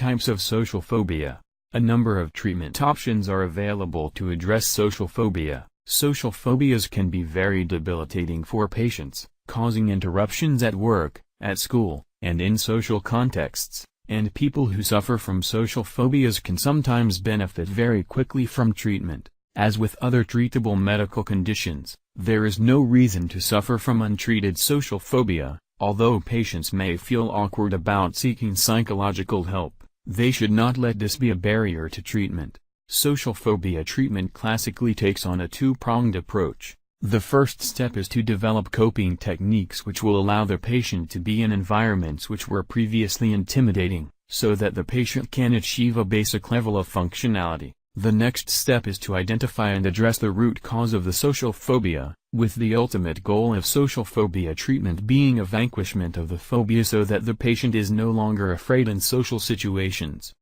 types of social phobia. A number of treatment options are available to address social phobia. Social phobias can be very debilitating for patients, causing interruptions at work, at school, and in social contexts, and people who suffer from social phobias can sometimes benefit very quickly from treatment. As with other treatable medical conditions, there is no reason to suffer from untreated social phobia. Although patients may feel awkward about seeking psychological help, they should not let this be a barrier to treatment. Social phobia treatment classically takes on a two-pronged approach. The first step is to develop coping techniques which will allow the patient to be in environments which were previously intimidating, so that the patient can achieve a basic level of functionality. The next step is to identify and address the root cause of the social phobia, with the ultimate goal of social phobia treatment being a vanquishment of the phobia so that the patient is no longer afraid in social situations.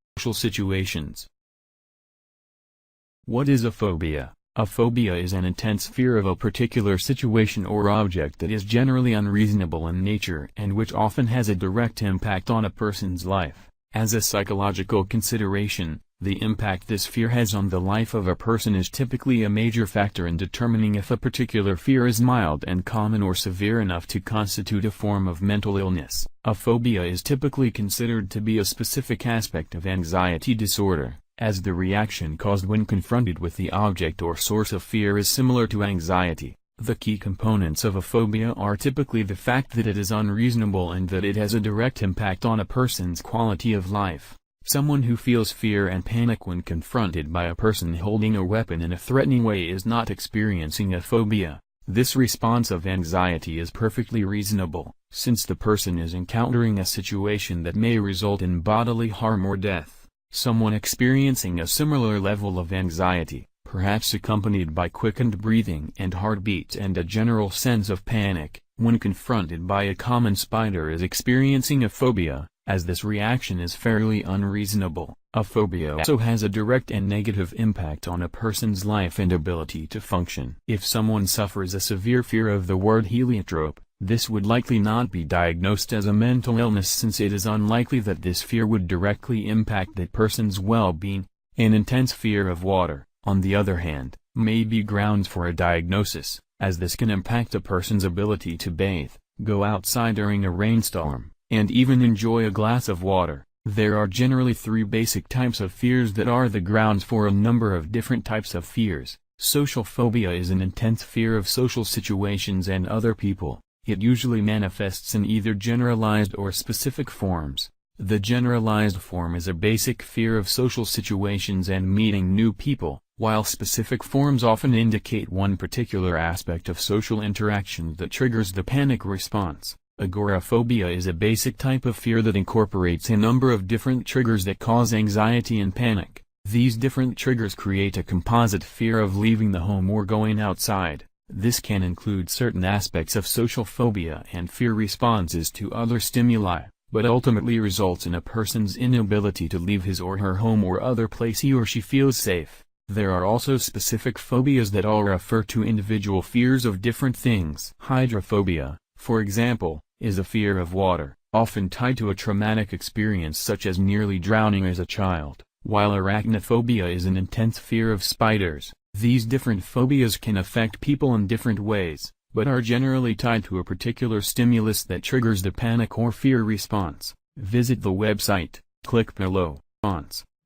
What is a phobia? A phobia is an intense fear of a particular situation or object that is generally unreasonable in nature and which often has a direct impact on a person's life. As a psychological consideration, the impact this fear has on the life of a person is typically a major factor in determining if a particular fear is mild and common or severe enough to constitute a form of mental illness. A phobia is typically considered to be a specific aspect of anxiety disorder, as the reaction caused when confronted with the object or source of fear is similar to anxiety. The key components of a phobia are typically the fact that it is unreasonable and that it has a direct impact on a person's quality of life. Someone who feels fear and panic when confronted by a person holding a weapon in a threatening way is not experiencing a phobia. This response of anxiety is perfectly reasonable, since the person is encountering a situation that may result in bodily harm or death. Someone experiencing a similar level of anxiety, perhaps accompanied by quickened breathing and heartbeats and a general sense of panic, when confronted by a common spider is experiencing a phobia, as this reaction is fairly unreasonable. A phobia also has a direct and negative impact on a person's life and ability to function. If someone suffers a severe fear of the word heliotrope, this would likely not be diagnosed as a mental illness since it is unlikely that this fear would directly impact that person's well-being. An intense fear of water, on the other hand, may be grounds for a diagnosis, as this can impact a person's ability to bathe, go outside during a rainstorm, and even enjoy a glass of water. There are generally three basic types of fears that are the grounds for a number of different types of fears. Social phobia is an intense fear of social situations and other people. It usually manifests in either generalized or specific forms. The generalized form is a basic fear of social situations and meeting new people, while specific forms often indicate one particular aspect of social interaction that triggers the panic response. Agoraphobia is a basic type of fear that incorporates a number of different triggers that cause anxiety and panic. These different triggers create a composite fear of leaving the home or going outside. This can include certain aspects of social phobia and fear responses to other stimuli, but ultimately results in a person's inability to leave his or her home or other place he or she feels safe. There are also specific phobias that all refer to individual fears of different things. Hydrophobia, for example, is a fear of water, often tied to a traumatic experience such as nearly drowning as a child, while arachnophobia is an intense fear of spiders. These different phobias can affect people in different ways, but are generally tied to a particular stimulus that triggers the panic or fear response. Visit the website, click below.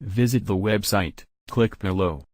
Visit the website, click below.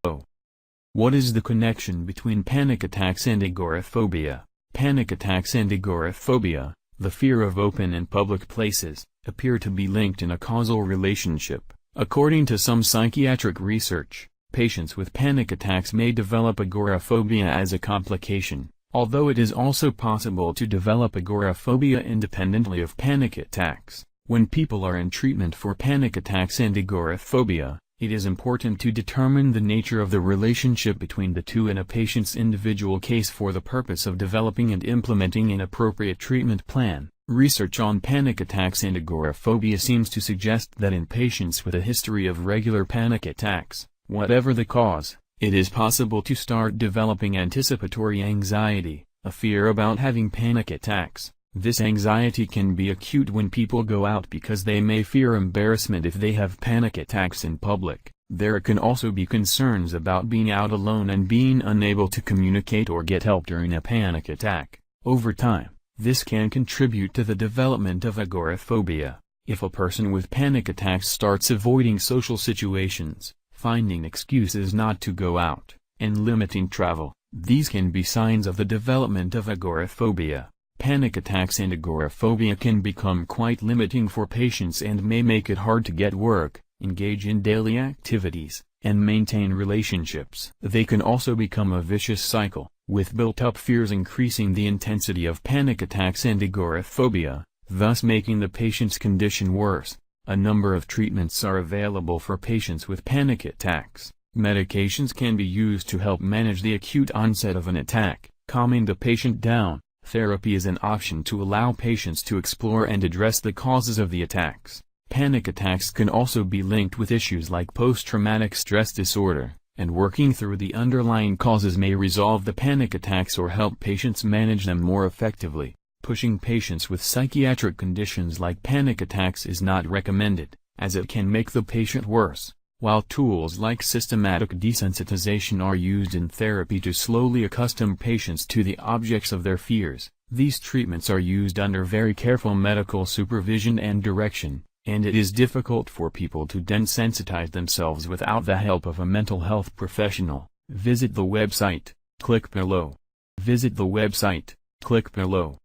What is the connection between panic attacks and agoraphobia? Panic attacks and agoraphobia, the fear of open and public places, appear to be linked in a causal relationship. According to some psychiatric research, patients with panic attacks may develop agoraphobia as a complication, although it is also possible to develop agoraphobia independently of panic attacks. When people are in treatment for panic attacks and agoraphobia, it is important to determine the nature of the relationship between the two in a patient's individual case for the purpose of developing and implementing an appropriate treatment plan. Research on panic attacks and agoraphobia seems to suggest that in patients with a history of regular panic attacks, whatever the cause, it is possible to start developing anticipatory anxiety, a fear about having panic attacks. This anxiety can be acute when people go out because they may fear embarrassment if they have panic attacks in public. There can also be concerns about being out alone and being unable to communicate or get help during a panic attack. Over time, this can contribute to the development of agoraphobia. If a person with panic attacks starts avoiding social situations, finding excuses not to go out, and limiting travel, these can be signs of the development of agoraphobia. Panic attacks and agoraphobia can become quite limiting for patients and may make it hard to get work, engage in daily activities, and maintain relationships. They can also become a vicious cycle, with built-up fears increasing the intensity of panic attacks and agoraphobia, thus making the patient's condition worse. A number of treatments are available for patients with panic attacks. Medications can be used to help manage the acute onset of an attack, calming the patient down. Therapy is an option to allow patients to explore and address the causes of the attacks. Panic attacks can also be linked with issues like post-traumatic stress disorder, and working through the underlying causes may resolve the panic attacks or help patients manage them more effectively. Pushing patients with psychiatric conditions like panic attacks is not recommended, as it can make the patient worse. While tools like systematic desensitization are used in therapy to slowly accustom patients to the objects of their fears, these treatments are used under very careful medical supervision and direction, and it is difficult for people to desensitize themselves without the help of a mental health professional. Visit the website, click below. Visit the website, click below.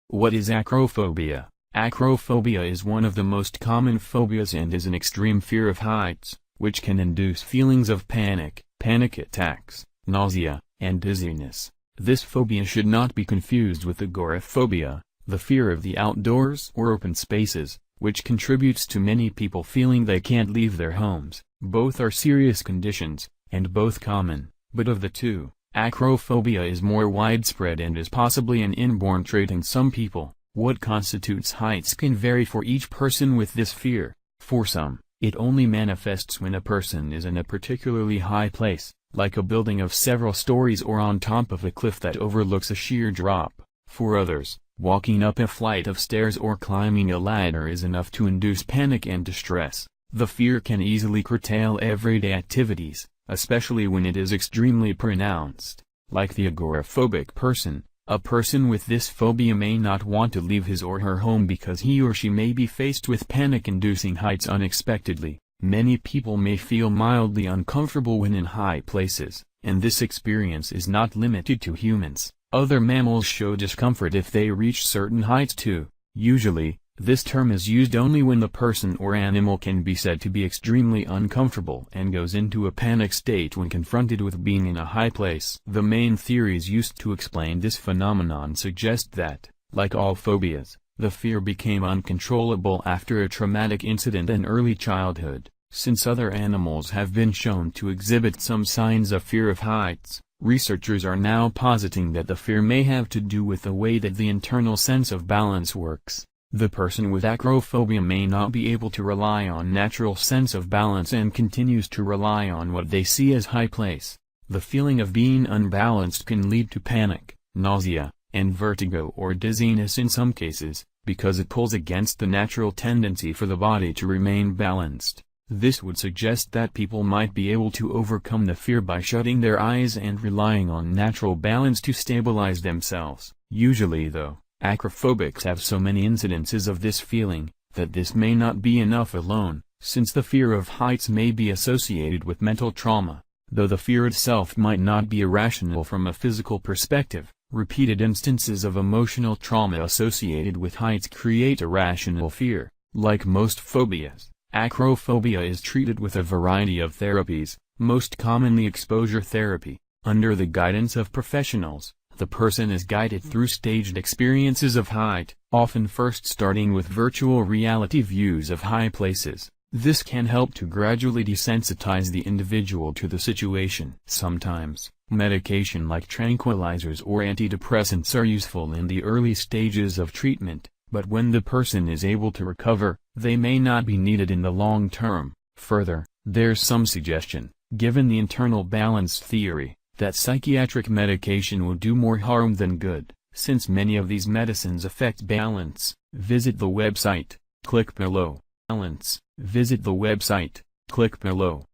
What is acrophobia? Acrophobia is one of the most common phobias and is an extreme fear of heights, which can induce feelings of panic, panic attacks, nausea, and dizziness. This phobia should not be confused with agoraphobia, the fear of the outdoors or open spaces, which contributes to many people feeling they can't leave their homes. Both are serious conditions, and both common, but of the two, acrophobia is more widespread and is possibly an inborn trait in some people. What constitutes heights can vary for each person with this fear. For some, it only manifests when a person is in a particularly high place, like a building of several stories or on top of a cliff that overlooks a sheer drop. For others, walking up a flight of stairs or climbing a ladder is enough to induce panic and distress. The fear can easily curtail everyday activities, especially when it is extremely pronounced. Like the agoraphobic person, a person with this phobia may not want to leave his or her home because he or she may be faced with panic-inducing heights unexpectedly. Many people may feel mildly uncomfortable when in high places, and this experience is not limited to humans. Other mammals show discomfort if they reach certain heights too. Usually, this term is used only when the person or animal can be said to be extremely uncomfortable and goes into a panic state when confronted with being in a high place. The main theories used to explain this phenomenon suggest that, like all phobias, the fear became uncontrollable after a traumatic incident in early childhood. Since other animals have been shown to exhibit some signs of fear of heights, researchers are now positing that the fear may have to do with the way that the internal sense of balance works. The person with acrophobia may not be able to rely on natural sense of balance and continues to rely on what they see as high place. The feeling of being unbalanced can lead to panic, nausea, and vertigo or dizziness in some cases, because it pulls against the natural tendency for the body to remain balanced. This would suggest that people might be able to overcome the fear by shutting their eyes and relying on natural balance to stabilize themselves. Usually though, acrophobics have so many incidences of this feeling, that this may not be enough alone, since the fear of heights may be associated with mental trauma. Though the fear itself might not be irrational from a physical perspective, repeated instances of emotional trauma associated with heights create irrational fear. Like most phobias, acrophobia is treated with a variety of therapies, most commonly exposure therapy. Under the guidance of professionals, the person is guided through staged experiences of height, often first starting with virtual reality views of high places. This can help to gradually desensitize the individual to the situation. Sometimes, medication like tranquilizers or antidepressants are useful in the early stages of treatment, but when the person is able to recover, they may not be needed in the long term. Further, there's some suggestion, given the internal balance theory, that psychiatric medication will do more harm than good, Since many of these medicines affect balance, visit the website, click below. Balance, visit the website, click below.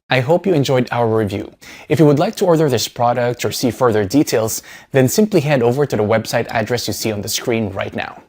I hope you enjoyed our review. If you would like to order this product or see further details, then simply head over to the website address you see on the screen right now.